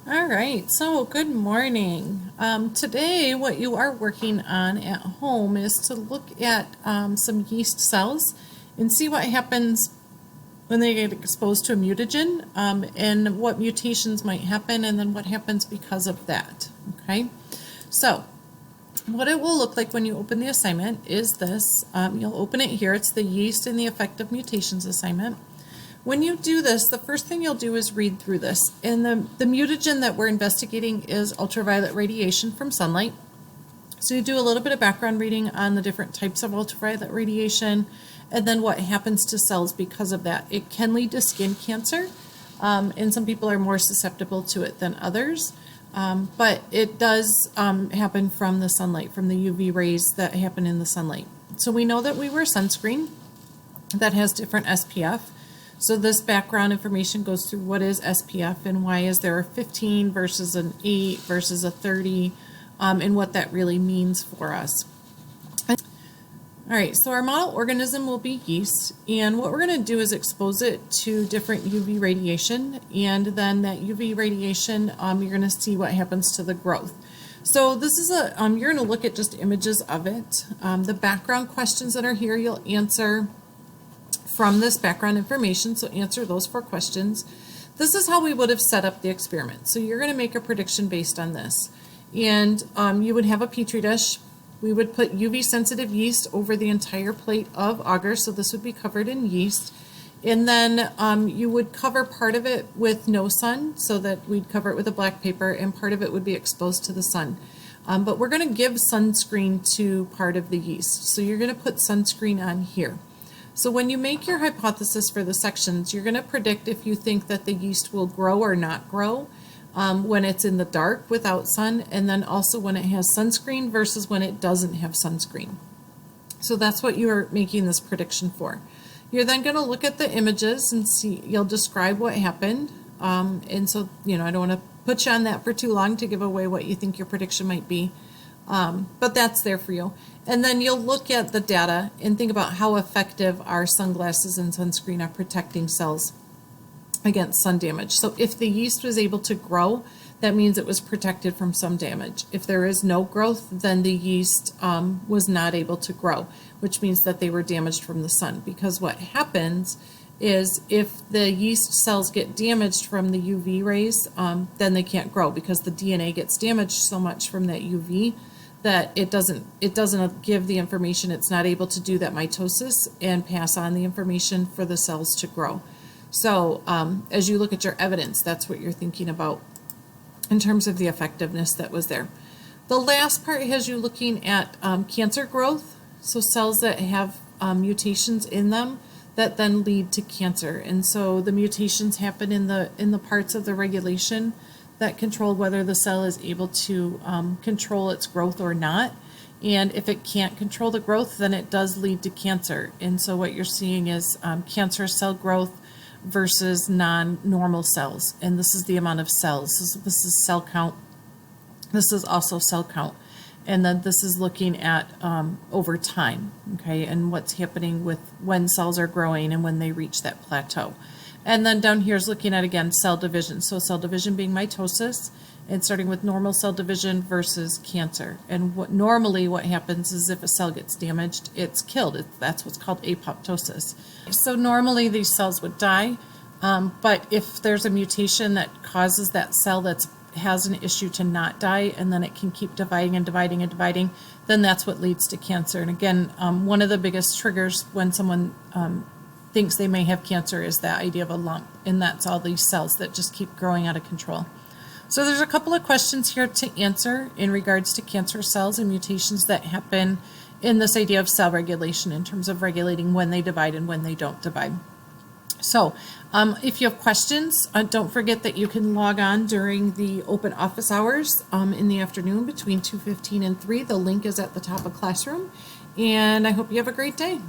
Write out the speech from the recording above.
All right, so good morning. Today, what you are working on at home is to look at some yeast cells and see what happens when they get exposed to a mutagen and what mutations might happen and then what happens because of that. Okay, so what it will look like when you open the assignment is this. You'll open it here. It's the yeast and the effect of mutations assignment. When you do this, the first thing you'll do is read through this. And the mutagen that we're investigating is ultraviolet radiation from sunlight. So you do a little bit of background reading on the different types of ultraviolet radiation and then what happens to cells because of that. It can lead to skin cancer, and some people are more susceptible to it than others. But it does happen from the sunlight, from the UV rays that happen in the sunlight. So we know that we wear sunscreen that has different SPF. So this background information goes through what is SPF and why is there a 15 versus an 8 versus a 30, and what that really means for us. All right, so our model organism will be yeast, and what we're going to do is expose it to different UV radiation, and then that UV radiation, you're going to see what happens to the growth. So this is you're going to look at just images of it. The background questions that are here, you'll answer from this background information, so answer those 4 questions. This is how we would have set up the experiment. So you're going to make a prediction based on this. And you would have a petri dish. We would put UV sensitive yeast over the entire plate of agar, so this would be covered in yeast. And then you would cover part of it with no sun, so that we'd cover it with a black paper, and part of it would be exposed to the sun. But we're going to give sunscreen to part of the yeast. So you're going to put sunscreen on here. So when you make your hypothesis for the sections, you're going to predict if you think that the yeast will grow or not grow when it's in the dark without sun, and then also when it has sunscreen versus when it doesn't have sunscreen. So that's what you're making this prediction for. You're then going to look at the images and see, you'll describe what happened. And so, I don't want to put you on that for too long to give away what you think your prediction might be. But that's there for you. And then you'll look at the data and think about how effective our sunglasses and sunscreen are protecting cells against sun damage. So if the yeast was able to grow, that means it was protected from some damage. If there is no growth, then the yeast was not able to grow, which means that they were damaged from the sun. Because what happens is if the yeast cells get damaged from the UV rays, then they can't grow because the DNA gets damaged so much from that UV that it doesn't give the information. It's not able to do that mitosis and pass on the information for the cells to grow. So as you look at your evidence, that's what you're thinking about in terms of the effectiveness that was there. The last part has you looking at cancer growth, so cells that have mutations in them that then lead to cancer. And so the mutations happen in the parts of the regulation that control whether the cell is able to control its growth or not. And if it can't control the growth, then it does lead to cancer. And so what you're seeing is cancer cell growth versus non-normal cells. And this is the amount of cells. This is cell count. This is also cell count. And then this is looking at over time, okay, and what's happening with when cells are growing and when they reach that plateau. And then down here is looking at, again, cell division. So cell division being mitosis, and starting with normal cell division versus cancer. And normally what happens is if a cell gets damaged, it's killed. That's what's called apoptosis. So normally these cells would die, but if there's a mutation that causes that cell that has an issue to not die, and then it can keep dividing and dividing and dividing, then that's what leads to cancer. And again, one of the biggest triggers when someone thinks they may have cancer is that idea of a lump, and that's all these cells that just keep growing out of control. So there's a couple of questions here to answer in regards to cancer cells and mutations that happen in this idea of cell regulation in terms of regulating when they divide and when they don't divide. So if you have questions, don't forget that you can log on during the open office hours in the afternoon between 2:15 and 3. The link is at the top of Classroom, and I hope you have a great day.